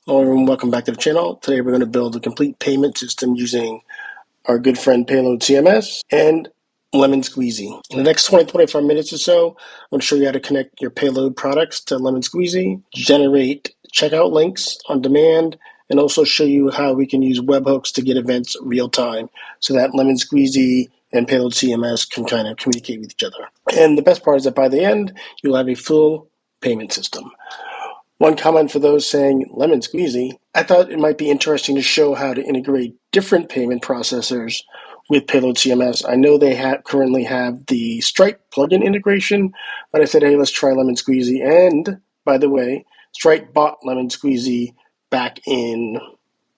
Hello everyone, welcome back to the channel. Today we're going to build a complete payment system using our good friend Payload CMS and Lemon Squeezy. In the next 20-25 minutes or so, I'm going to show you how to connect your Payload products to Lemon Squeezy, generate checkout links on demand, and also show you how we can use webhooks to get events real time so that Lemon Squeezy and Payload CMS can kind of communicate with each other. And the best part is that by the end, you'll have a full payment system. One comment for those saying Lemon Squeezy, I thought it might be interesting to show how to integrate different payment processors with Payload CMS. I know they currently have the Stripe plugin integration, but I said, hey, let's try Lemon Squeezy. And by the way, Stripe bought Lemon Squeezy back in,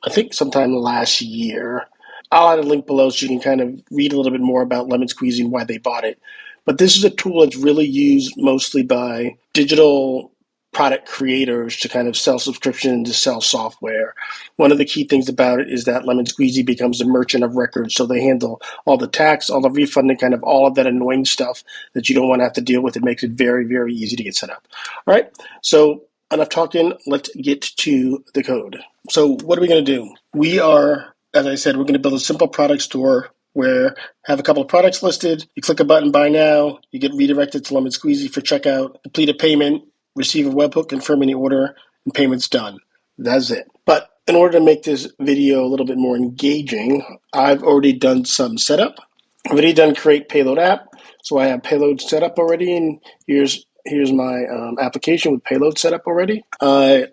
I think, sometime last year. I'll add a link below so you can kind of read a little bit more about Lemon Squeezy and why they bought it. But this is a tool that's really used mostly by digital product creators to kind of sell subscriptions, to sell software. One of the key things about it is that Lemon Squeezy becomes a merchant of record, so they handle all the tax, all the refunding, kind of all of that annoying stuff that you don't want to have to deal with. It makes it very, very easy to get set up. All right, so enough talking, let's get to the code. So what are we going to do? We are, as I said, we're going to build a simple product store where have a couple of products listed. You click a button, buy now, you get redirected to Lemon Squeezy for checkout, complete a payment, receive a webhook confirming the order, and payment's done. That's it. But in order to make this video a little bit more engaging, I've already done some setup. I've already done create payload app. So I have payload set up already, and here's my application with payload set up already. I've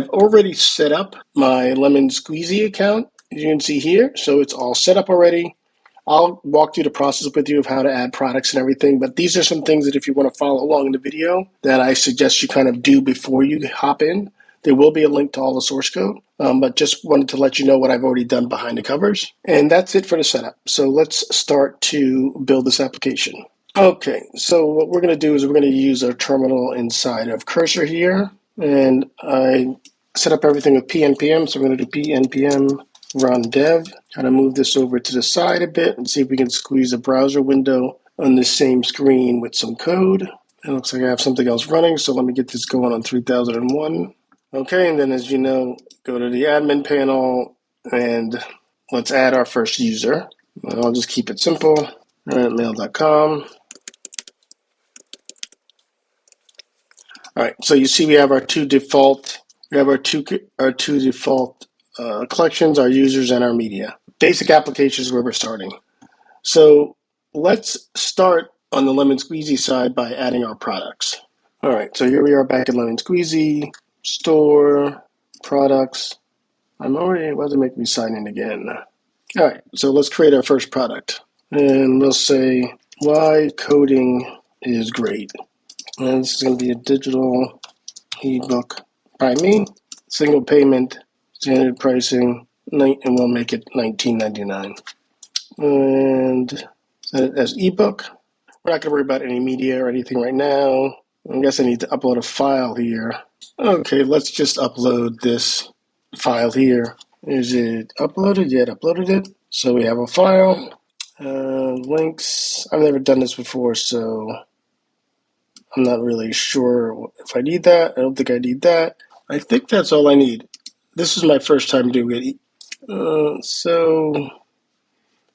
already set up my Lemon Squeezy account, as you can see here. So it's all set up already. I'll walk through the process with you of how to add products and everything, but these are some things that if you want to follow along in the video that I suggest you kind of do before you hop in. There will be a link to all the source code, but just wanted to let you know what I've already done behind the covers. And that's it for the setup. So let's start to build this application. Okay, so what we're going to do is we're going to use our terminal inside of Cursor here. And I set up everything with pnpm, so we're going to do pnpm run dev. Kind of move this over to the side a bit and see if we can squeeze a browser window on the same screen with some code. It looks like I have something else running, so let me get this going on 3001. Okay, and then as you know, go to the admin panel and let's add our first user. I'll just keep it simple. Mail.com. All right, so you see we have our two default collections, our users and our media. Basic applications where we're starting. So let's start on the Lemon Squeezy side by adding our products. All right, so here we are back in Lemon Squeezy, store, products. Why does it make me sign in again? All right, so let's create our first product. And we'll say why coding is great. And this is going to be a digital ebook by me, single payment, standard pricing, and we'll make it $19.99. And set it as ebook. We're not going to worry about any media or anything right now. I guess I need to upload a file here. Okay, let's just upload this file here. Is it uploaded? Yeah, it uploaded it. So we have a file. Links. I've never done this before, so I'm not really sure if I need that. I don't think I need that. I think that's all I need. This is my first time doing it. So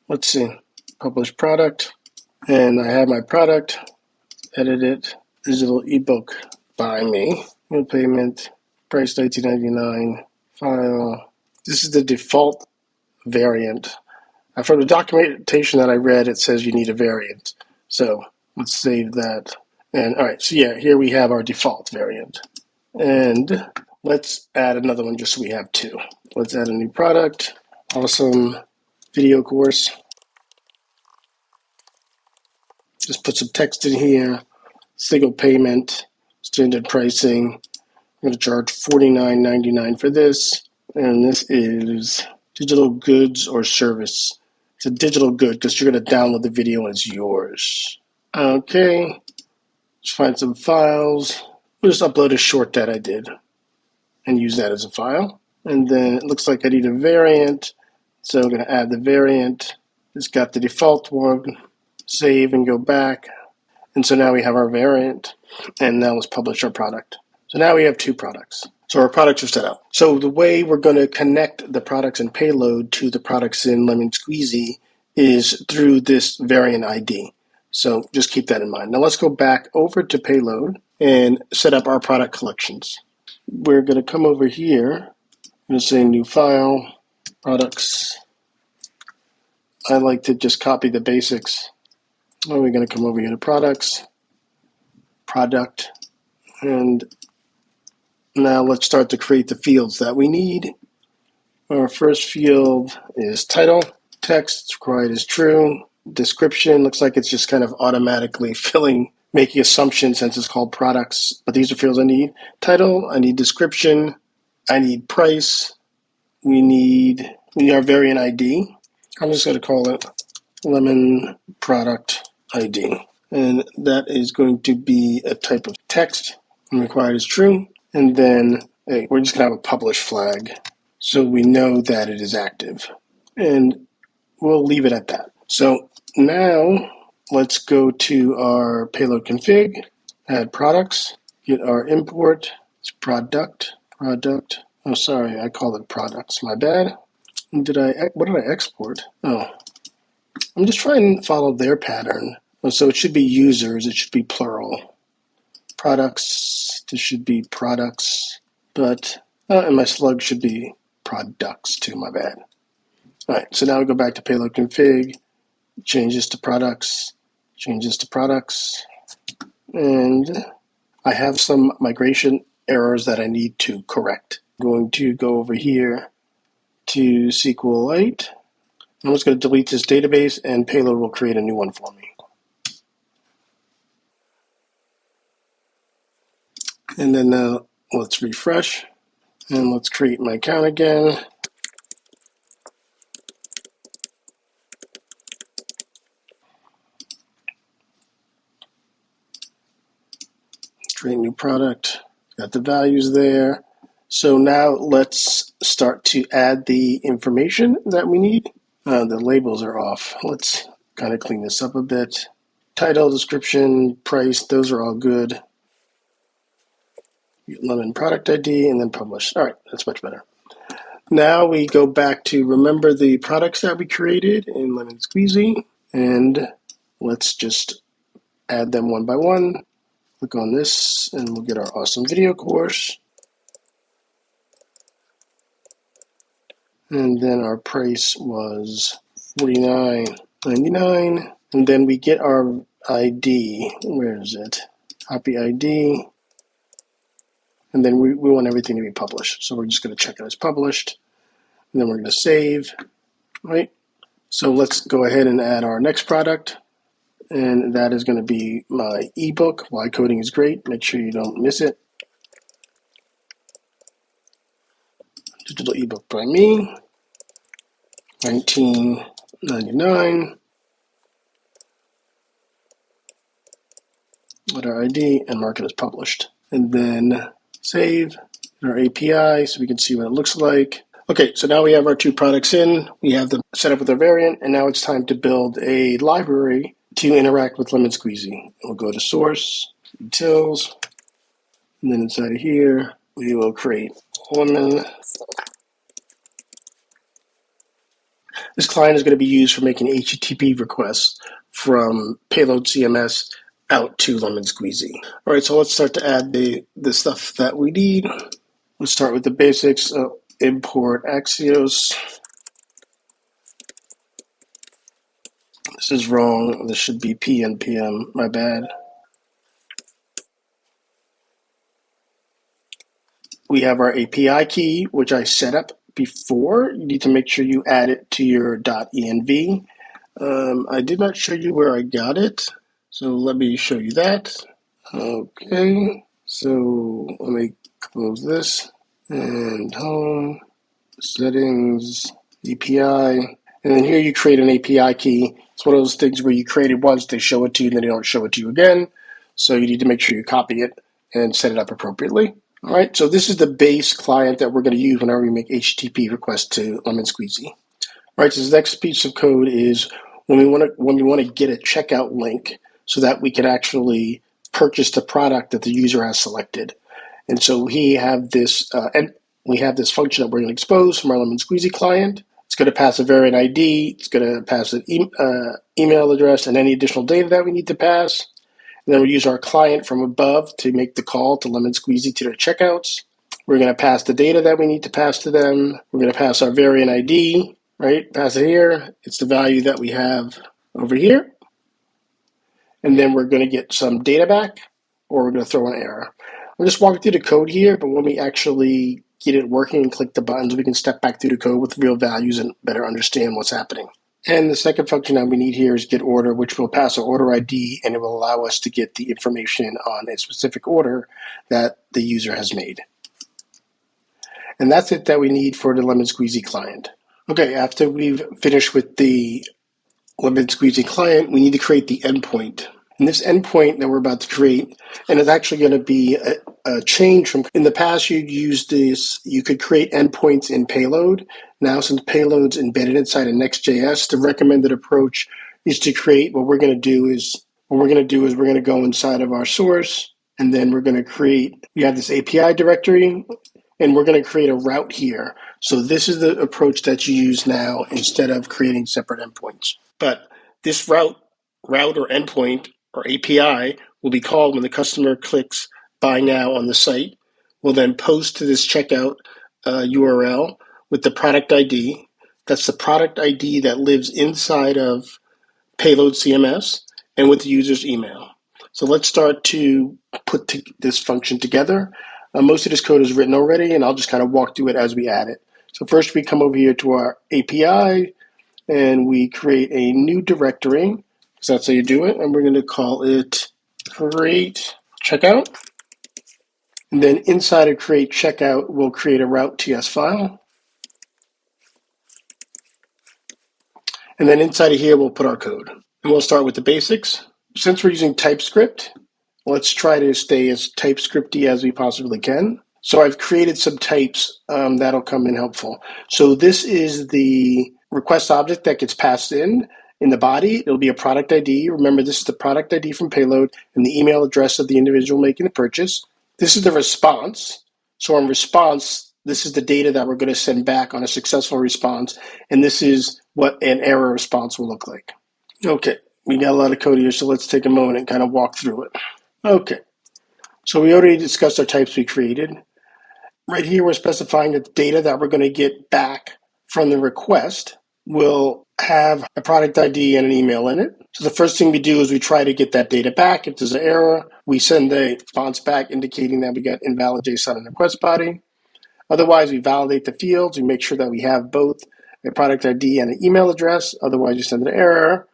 let's see. Publish product. And I have my product. Edit it. Digital ebook by me. No payment. Price $19.99. File. This is the default variant. From the documentation that I read, it says you need a variant. So let's save that. And all right, so yeah, here we have our default variant. And let's add another one just so we have two. Let's add a new product. Awesome video course. Just put some text in here. Single payment, standard pricing. I'm going to charge $49.99 for this. And this is digital goods or service. It's a digital good because you're going to download the video and it's yours. Okay. Let's find some files. We'll just upload a short that I did and use that as a file. And then it looks like I need a variant. So I'm going to add the variant. It's got the default one. Save and go back. And so now we have our variant. And now let's publish our product. So now we have two products. So our products are set up. So the way we're going to connect the products in Payload to the products in Lemon Squeezy is through this variant ID. So just keep that in mind. Now let's go back over to Payload and set up our product collections. We're going to come over here. I'm going to say new file, products. I like to just copy the basics. Well, we're going to come over here to products, product, and now let's start to create the fields that we need. Our first field is title, text required is true, description looks like it's just kind of automatically filling, making assumptions since it's called products, but these are fields I need. Title, I need description, I need price, we need our variant ID. I'm just going to call it Lemon Product ID. And that is going to be a type of text, and required is true. And then we're just going to have a publish flag so we know that it is active. And we'll leave it at that. So now let's go to our payload config, add products, get our import, it's product. Oh, sorry, I called it products, my bad. What did I export? Oh, I'm just trying to follow their pattern. So it should be users, it should be plural. Products, this should be products, but, and my slug should be products too, my bad. All right, so now we go back to payload config, change this to products, and I have some migration errors that I need to correct. I'm going to go over here to SQLite. I'm just going to delete this database, and Payload will create a new one for me. And then let's refresh, and let's create my account again. Create new product. Got the values there. So now let's start to add the information that we need. The labels are off. Let's kind of clean this up a bit. Title, description, price, those are all good. Lemon product ID and then publish. All right, that's much better. Now we go back to remember the products that we created in Lemon Squeezy, and let's just add them one by one. Click on this and we'll get our awesome video course. And then our price was $49.99. And then we get our ID. Where is it? Copy ID. And then we want everything to be published. So we're just going to check it as published. And then we're going to save. Right? So let's go ahead and add our next product. And that is going to be my ebook. Why Coding is Great. Make sure you don't miss it. Digital ebook by me. $19.99. Letter ID and mark it as published. And then save our API so we can see what it looks like. Okay, so now we have our two products in. We have them set up with our variant, and now it's time to build a library to interact with Lemon Squeezy. We'll go to source, utils, and then inside of here, we will create Lemon. This client is going to be used for making HTTP requests from Payload CMS out to Lemon Squeezy. All right, so let's start to add the stuff that we need. Let's start with the basics. Import Axios. This is wrong. This should be PNPM. My bad. We have our API key, which I set up before. You need to make sure you add it to your .env. I did not show you where I got it, so let me show you that. Okay, so let me close this and home, settings, API, and then here you create an API key. It's one of those things where you create it once, they show it to you, and then they don't show it to you again. So you need to make sure you copy it and set it up appropriately. All right, so this is the base client that we're going to use whenever we make HTTP requests to Lemon Squeezy. All right, so this next piece of code is when we want to get a checkout link so that we can actually purchase the product that the user has selected. And so we have this function that we're going to expose from our Lemon Squeezy client. It's going to pass a variant ID. It's going to pass an email address and any additional data that we need to pass. And then we use our client from above to make the call to Lemon Squeezy to their checkouts. We're going to pass the data that we need to pass to them. We're going to pass our variant ID, right? Pass it here. It's the value that we have over here. And then we're going to get some data back, or we're going to throw an error. I'm just walking through the code here, but when we actually get it working and click the buttons, we can step back through the code with real values and better understand what's happening. And the second function that we need here is get order, which will pass our order ID, and it will allow us to get the information on a specific order that the user has made. And that's it that we need for the Lemon Squeezy client. Okay, after we've finished with the Lemon Squeezy client, we need to create the endpoint. And this endpoint that we're about to create, and it's actually going to be a change from, in the past you'd use this, you could create endpoints in Payload. Now since Payload's embedded inside of Next.js, the recommended approach is to create, we're going to go inside of our source, and then we're going to create, we have this API directory, and we're going to create a route here. So this is the approach that you use now instead of creating separate endpoints. But this route or endpoint or API will be called when the customer clicks buy now on the site. We'll then post to this checkout URL with the product ID. That's the product ID that lives inside of Payload CMS and with the user's email. So let's start to put this function together. Most of this code is written already, and I'll just kind of walk through it as we add it. So first we come over here to our API, and we create a new directory, because that's how you do it, and we're going to call it create checkout. And then inside of create checkout, we'll create a route.ts file. And then inside of here, we'll put our code. And we'll start with the basics. Since we're using TypeScript, let's try to stay as TypeScripty as we possibly can. So I've created some types that'll come in helpful. So this is the request object that gets passed in the body. It'll be a product ID. Remember, this is the product ID from Payload and the email address of the individual making the purchase. This is the response. So on response, this is the data that we're going to send back on a successful response. And this is what an error response will look like. Okay, we got a lot of code here, so let's take a moment and kind of walk through it. Okay, so we already discussed our types we created. Right here, we're specifying that the data that we're going to get back from the request will have a product ID and an email in it. So the first thing we do is we try to get that data back. If there's an error, we send a response back indicating that we got invalid JSON in the request body. Otherwise, we validate the fields. We make sure that we have both a product ID and an email address. Otherwise, we send an error.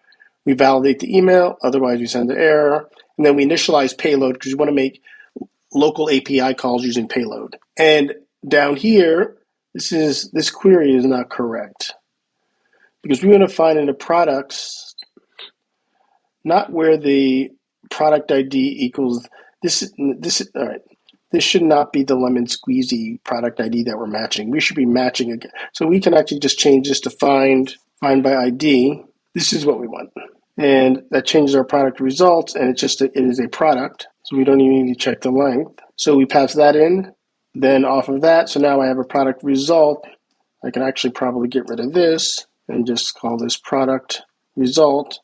We validate the email. Otherwise, we send an error. And then we initialize payload because we want to make local API calls using payload. And down here, this query is not correct because we want to find in the products not where the product ID equals this. All right. This should not be the Lemon Squeezy product ID that we're matching. We should be matching again. So we can actually just change this to find by ID. This is what we want. And that changes our product results, and it is a product. So we don't even need to check the length. So we pass that in, then off of that. So now I have a product result. I can actually probably get rid of this and just call this product result.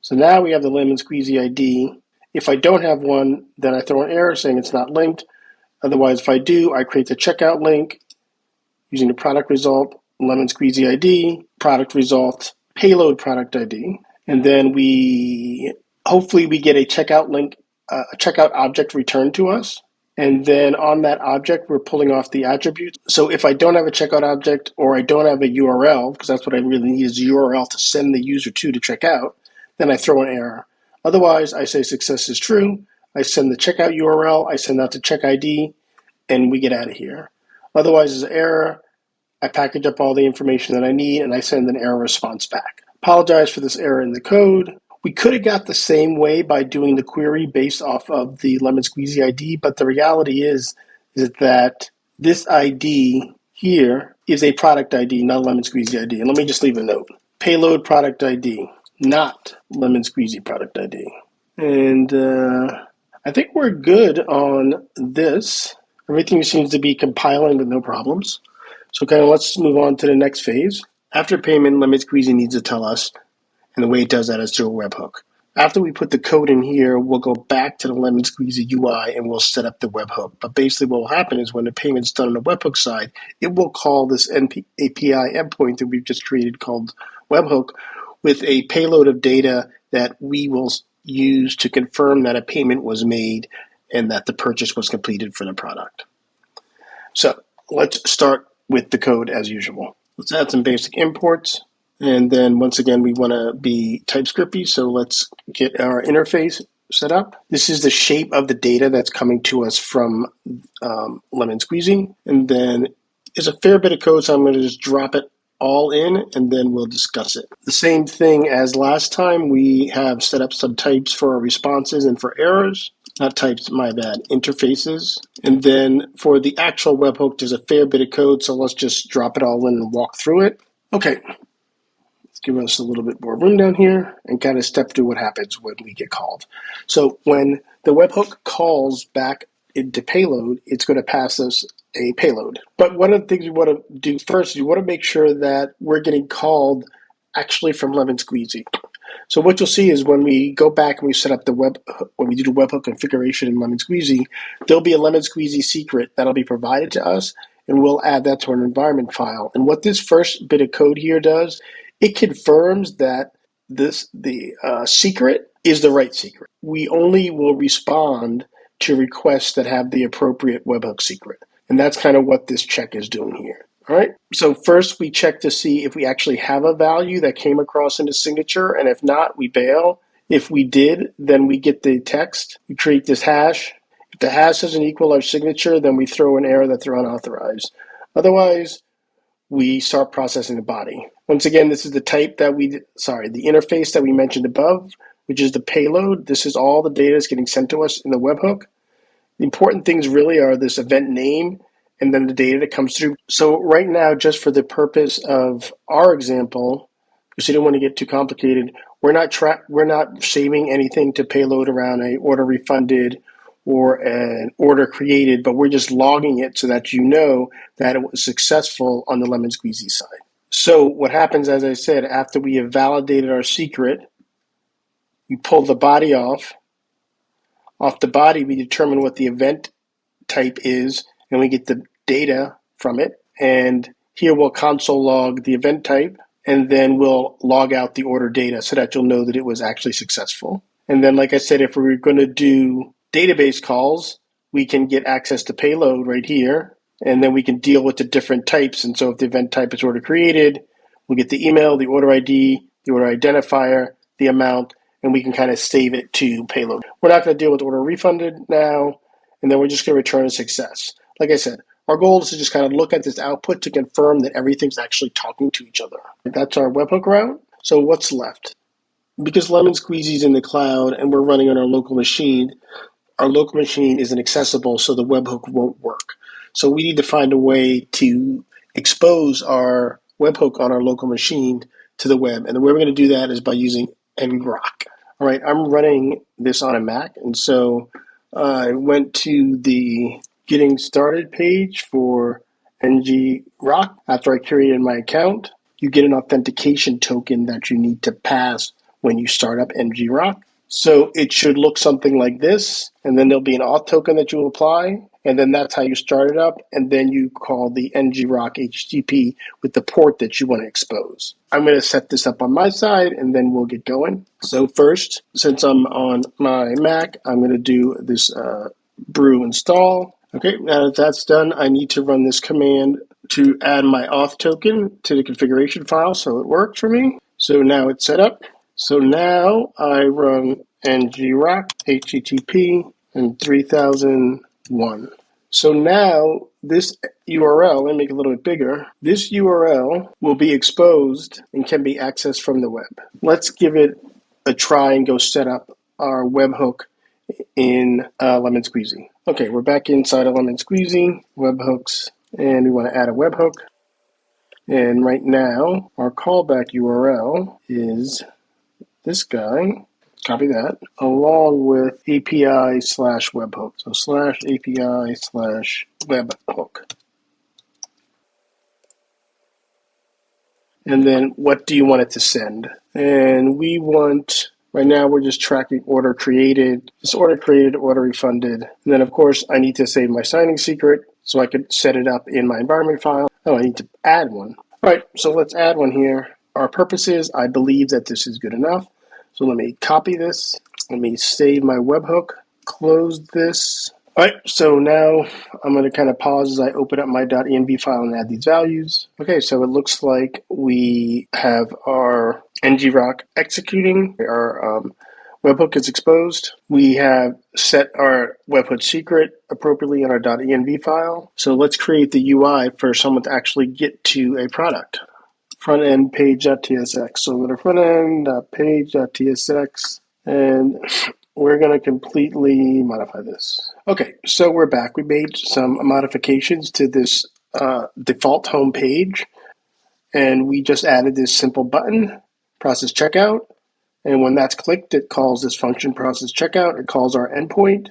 So now we have the Lemon Squeezy ID. If I don't have one, then I throw an error saying it's not linked. Otherwise, if I do, I create the checkout link using the product result, Lemon Squeezy ID, product result, payload product ID. And then hopefully we get a checkout link, a checkout object returned to us. And then on that object, we're pulling off the attributes. So if I don't have a checkout object or I don't have a URL, because that's what I really need is a URL to send the user to check out, then I throw an error. Otherwise, I say success is true. I send the checkout URL, I send out the check ID, and we get out of here. Otherwise, there's an error. I package up all the information that I need, and I send an error response back. Apologize for this error in the code. We could have got the same way by doing the query based off of the Lemon Squeezy ID, but the reality is that this ID here is a product ID, not a Lemon Squeezy ID. And let me just leave a note. Payload product ID, not Lemon Squeezy product ID. And I think we're good on this. Everything seems to be compiling with no problems. So kind of let's move on to the next phase. After payment, Lemon Squeezy needs to tell us, and the way it does that is through a webhook. After we put the code in here, we'll go back to the Lemon Squeezy UI and we'll set up the webhook. But basically what will happen is when the payment's done on the webhook side, it will call this API endpoint that we've just created called webhook with a payload of data that we will use to confirm that a payment was made and that the purchase was completed for the product. So let's start with the code as usual. Let's add some basic imports. And then once again, we want to be TypeScripty. So let's get our interface set up. This is the shape of the data that's coming to us from Lemon Squeezy. And then there's a fair bit of code, so I'm going to just drop it all in and then we'll discuss it. The same thing as last time, we have set up some types for our responses and for errors. Not types, my bad, interfaces. And then for the actual webhook, there's a fair bit of code, so let's just drop it all in and walk through it. Okay, let's give us a little bit more room down here and kind of step through what happens when we get called. So when the webhook calls back into payload, it's going to pass us a payload. But one of the things we want to do first is we want to make sure that we're getting called actually from Lemon Squeezy. So what you'll see is when we go back and we set up the when we do the webhook configuration in Lemon Squeezy, there'll be a Lemon Squeezy secret that'll be provided to us, and we'll add that to an environment file. And what this first bit of code here does, it confirms that the secret is the right secret. We only will respond to requests that have the appropriate webhook secret. And that's kind of what this check is doing here. All right, so first we check to see if we actually have a value that came across in the signature, and if not, we bail. If we did, then we get the text. We create this hash. If the hash doesn't equal our signature, then we throw an error that they're unauthorized. Otherwise, we start processing the body. Once again, this is the type that the interface that we mentioned above, which is the payload. This is all the data that's getting sent to us in the webhook. The important things really are this event name and then the data that comes through. So right now, just for the purpose of our example, because we don't want to get too complicated, we're not saving anything to payload around an order refunded or an order created, but we're just logging it so that you know that it was successful on the Lemon Squeezy side. So what happens, as I said, after we have validated our secret, we pull the body off. Off the body, we determine what the event type is, and we get the data from it. And here we'll console log the event type, and then we'll log out the order data so that you'll know that it was actually successful. And then, like I said, if we're going to do database calls, we can get access to payload right here, and then we can deal with the different types. And so if the event type is order created, we'll get the email, the order ID, the order identifier, the amount, and we can kind of save it to payload. We're not going to deal with order refunded now, and then we're just going to return a success. Like I said, our goal is to just kind of look at this output to confirm that everything's actually talking to each other. That's our webhook route. So what's left? Because Lemon Squeezy is in the cloud and we're running on our local machine isn't accessible, so the webhook won't work. So we need to find a way to expose our webhook on our local machine to the web. And the way we're going to do that is by using ngrok. All right, I'm running this on a Mac, and so I went to the getting started page for ngrok. After I created my account, you get an authentication token that you need to pass when you start up ngrok. So it should look something like this, and then there'll be an auth token that you will apply, and then that's how you start it up, and then you call the ngrok HTTP with the port that you want to expose. I'm going to set this up on my side, and then we'll get going. So first, since I'm on my Mac, I'm going to do this brew install. Okay, now that that's done, I need to run this command to add my auth token to the configuration file so it works for me. So now it's set up. So now I run ngrok HTTP and 3001. So now this URL, let me make it a little bit bigger, this URL will be exposed and can be accessed from the web. Let's give it a try and go set up our webhook in Lemon Squeezy. Okay, we're back inside of Lemon Squeezy, webhooks, and we want to add a webhook. And right now, our callback URL is this guy. copy that, along with API slash webhook. So slash API slash webhook. And then what do you want it to send? And we want, right now we're just tracking order created, this order created, order refunded. And then of course I need to save my signing secret so I could set it up in my environment file. Oh, I need to add one. All right, so let's add one here. Our purposes, I believe that this is good enough. So let me copy this. Let me save my webhook, close this. All right, so now I'm going to kind of pause as I open up my .env file and add these values. Okay, so it looks like we have our ngrok executing. Our webhook is exposed. We have set our webhook secret appropriately in our .env file. So let's create the UI for someone to actually get to a product. Front end page.tsx. So I'm going to front end page.tsx, and we're going to completely modify this. Okay, so we're back. We made some modifications to this default home page, and we just added this simple button, process checkout. And when that's clicked, it calls this function process checkout. It calls our endpoint,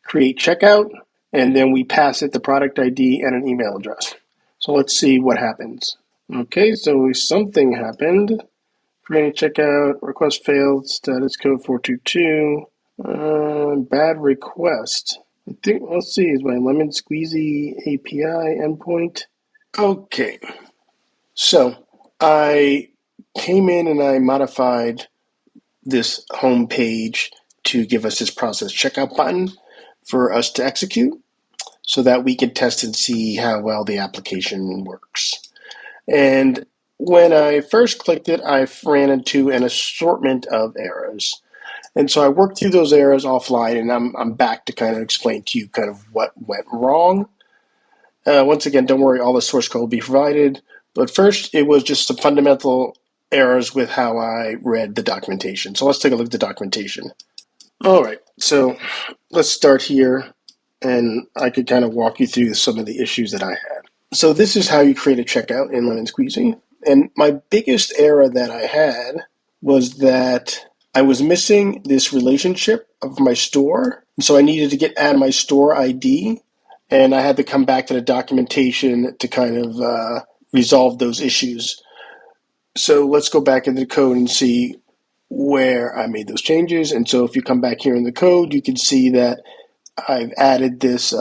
create checkout, and then we pass it the product ID and an email address. So let's see what happens. Okay, so something happened. Creating checkout, request failed, status code 422. Bad request. I think, let's see, is my Lemon Squeezy API endpoint. Okay, so I came in and I modified this home page to give us this process checkout button for us to execute so that we can test and see how well the application works. And when I first clicked it, I ran into an assortment of errors. And so I worked through those errors offline, and I'm back to kind of explain to you kind of what went wrong. Once again, don't worry, all the source code will be provided. But first, it was just some fundamental errors with how I read the documentation. So let's take a look at the documentation. All right, so let's start here, and I could kind of walk you through some of the issues that I had. So this is how you create a checkout in Lemon Squeezy. And my biggest error that I had was that I was missing this relationship of my store. So I needed to add my store ID, and I had to come back to the documentation to kind of resolve those issues. So let's go back into the code and see where I made those changes. And so if you come back here in the code, you can see that I've added this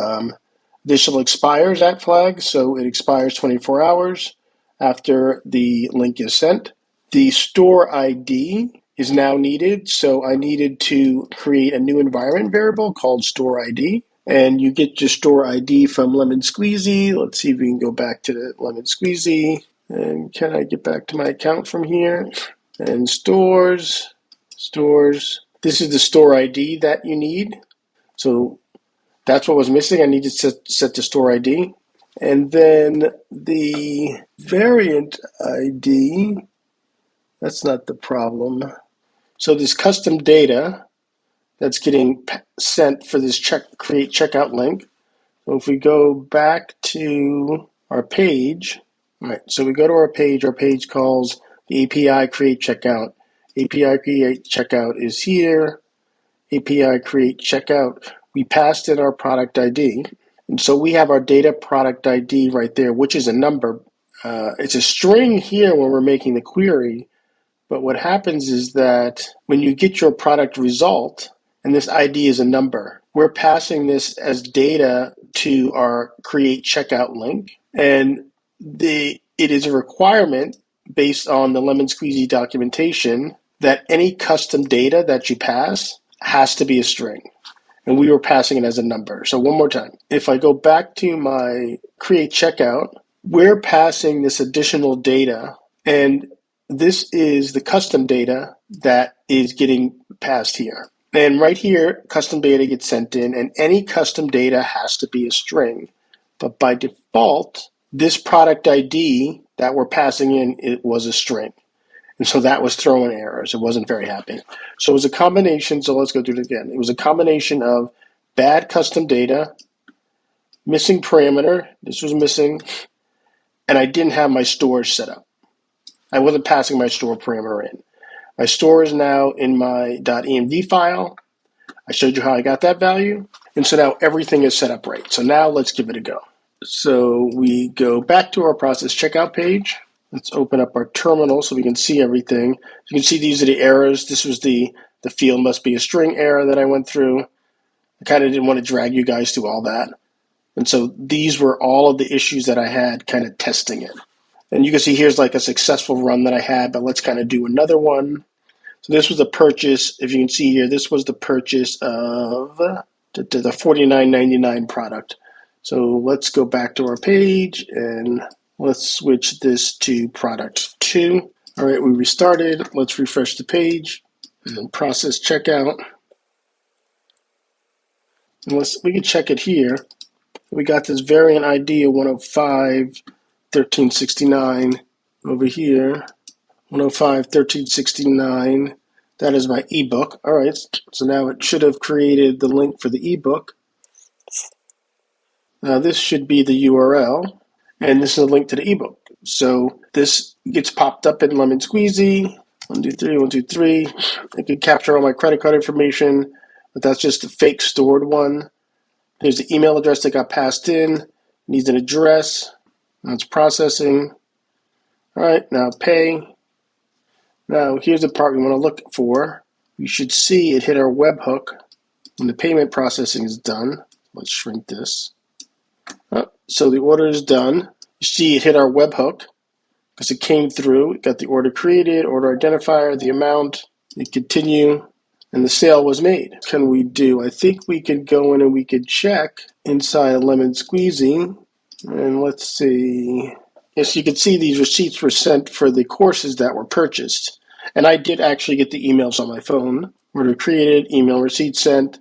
additional expires at flag. So it expires 24 hours after the link is sent. The store ID is now needed. So I needed to create a new environment variable called store ID. And you get your store ID from Lemon Squeezy. Let's see if we can go back to the Lemon Squeezy. And can I get back to my account from here? And stores. This is the store ID that you need. So that's what was missing. I need to set the store ID. And then the variant ID, that's not the problem. So this custom data that's getting sent for this create checkout link. So if we go back to our page, all right, so we go to our page calls the API create checkout. API create checkout is here. API create checkout. We passed in our product ID. And so we have our data product ID right there, which is a number. It's a string here when we're making the query. But what happens is that when you get your product result, and this ID is a number, we're passing this as data to our create checkout link. And it is a requirement based on the Lemon Squeezy documentation that any custom data that you pass has to be a string. And we were passing it as a number. So one more time. If I go back to my create checkout, we're passing this additional data, and this is the custom data that is getting passed here. And right here, custom data gets sent in, and any custom data has to be a string. But by default, this product ID that we're passing in, it was a string. And so that was throwing errors. It wasn't very happy. So it was a combination. So let's go through it again. It was a combination of bad custom data, missing parameter. This was missing. And I didn't have my storage set up. I wasn't passing my store parameter in. My store is now in my .env file. I showed you how I got that value. And so now everything is set up right. So now let's give it a go. So we go back to our process checkout page. Let's open up our terminal so we can see everything. You can see these are the errors. This was the field must be a string error that I went through. I kind of didn't want to drag you guys through all that. And so these were all of the issues that I had kind of testing it. And you can see here's like a successful run that I had, but let's kind of do another one. So this was a purchase. If you can see here, this was the purchase of the $49.99 product. So let's go back to our page and let's switch this to product 2. All right, we restarted. Let's refresh the page and process checkout. And we can check it here. We got this variant ID of 105.1369 over here. 105.1369. That is my ebook. All right, so now it should have created the link for the ebook. Now this should be the URL, and this is a link to the ebook. So this gets popped up in Lemon Squeezy. 1, 2, 3, 1, 2, 3. It could capture all my credit card information, but that's just a fake stored one. Here's the email address that got passed in. It needs an address. Now it's processing. All right, now pay. Now here's the part we want to look for. You should see it hit our webhook when the payment processing is done. Let's shrink this. So the order is done. You see it hit our webhook because it came through. It got the order created, order identifier, the amount, you continue, and the sale was made. What can we do? I think we could go in and we could check inside Lemon Squeezy. And let's see. Yes, you can see these receipts were sent for the courses that were purchased. And I did actually get the emails on my phone. Order created, email receipt sent.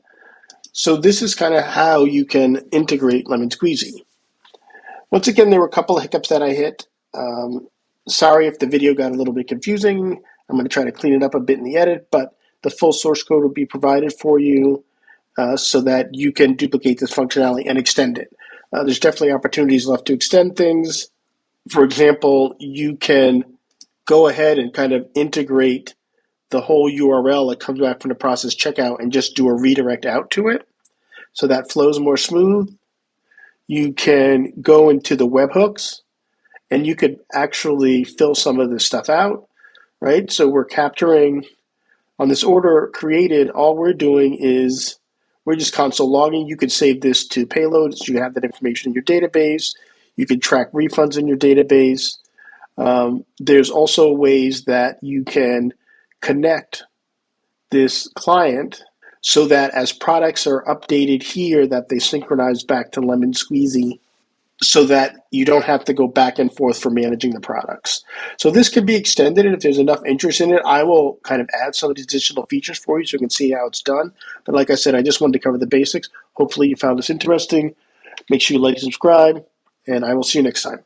So this is kind of how you can integrate Lemon Squeezy. Once again, there were a couple of hiccups that I hit. Sorry if the video got a little bit confusing. I'm going to try to clean it up a bit in the edit, but the full source code will be provided for you so that you can duplicate this functionality and extend it. There's definitely opportunities left to extend things. For example, you can go ahead and kind of integrate the whole URL that comes back from the process checkout and just do a redirect out to it so that flows more smooth. You can go into the webhooks and you could actually fill some of this stuff out, right? So we're capturing on this order created, all we're doing is we're just console logging. You could save this to Payload so you have that information in your database. You can track refunds in your database. There's also ways that you can connect this client so that as products are updated here, that they synchronize back to Lemon Squeezy so that you don't have to go back and forth for managing the products. So this could be extended, and if there's enough interest in it, I will kind of add some of these additional features for you so you can see how it's done. But like I said, I just wanted to cover the basics. Hopefully you found this interesting. Make sure you like and subscribe, and I will see you next time.